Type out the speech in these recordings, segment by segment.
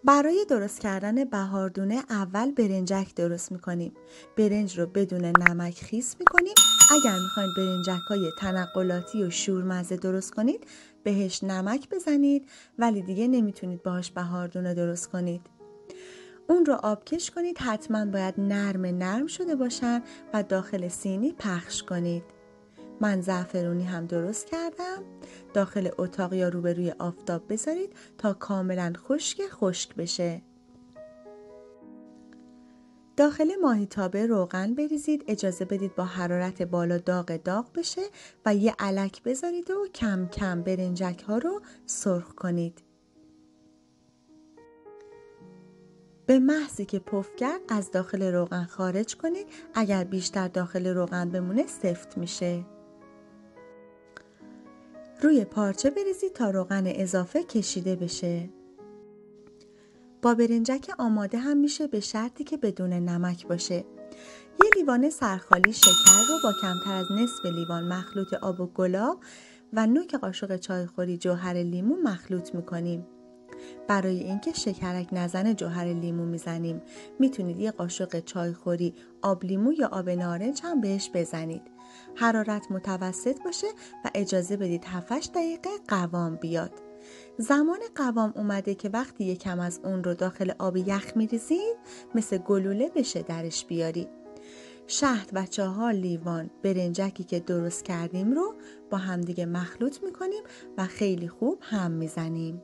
برای درست کردن بهاردونه اول برنجک درست میکنیم. برنج رو بدون نمک خیس میکنیم. اگر میخواین برنجک های تنقلاتی و شورمزه درست کنید بهش نمک بزنید، ولی دیگه نمیتونید باهاش بهاردونه درست کنید. اون رو آبکش کنید، حتما باید نرم شده باشن و داخل سینی پخش کنید. من زعفرونی هم درست کردم. داخل اتاق یا روبروی آفتاب بذارید تا کاملا خشک بشه. داخل ماهیتابه روغن بریزید، اجازه بدید با حرارت بالا داغ بشه و یه الک بذارید و کم کم برنجک ها رو سرخ کنید. به محضی که پف کرد از داخل روغن خارج کنید. اگر بیشتر داخل روغن بمونه سفت میشه. روی پارچه بریزید تا روغن اضافه کشیده بشه. با برنجک آماده هم میشه، به شرطی که بدون نمک باشه. یه لیوان سرخالی شکر رو با کمتر از نصف لیوان مخلوط آب و گلاب و نوک قاشق چایخوری جوهر لیمو مخلوط میکنیم. برای اینکه شکرک نزنه جوهر لیمو میزنیم. میتونید یه قاشق چایخوری آب لیمو یا آب نارنج هم بهش بزنید. حرارت متوسط باشه و اجازه بدید 7-8 دقیقه قوام بیاد. زمان قوام اومده که وقتی یکم از اون رو داخل آب یخ میریزید مثل گلوله بشه درش بیاری. شهد و 4 لیوان برنجکی که درست کردیم رو با همدیگه مخلوط میکنیم و خیلی خوب هم میزنیم.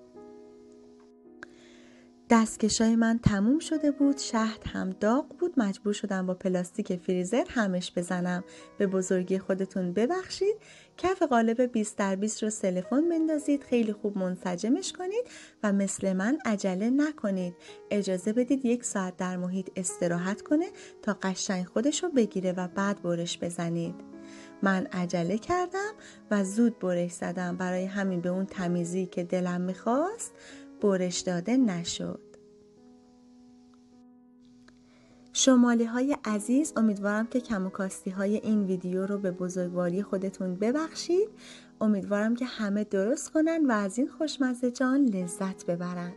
دستکشای من تموم شده بود، شهد هم داغ بود، مجبور شدم با پلاستیک فریزر همش بزنم. به بزرگی خودتون ببخشید. کف قالب 20x20 رو سلفون بندازید، خیلی خوب منسجمش کنید و مثل من عجله نکنید. اجازه بدید 1 ساعت در محیط استراحت کنه تا قشنگ خودش رو بگیره و بعد برش بزنید. من عجله کردم و زود برش زدم، برای همین به اون تمیزی که دلم میخواست برش داده نشد. شمالی های عزیز، امیدوارم که کم و کاستی های این ویدیو رو به بزرگواری خودتون ببخشید. امیدوارم که همه درست کنن و از این خوشمزه جان لذت ببرن.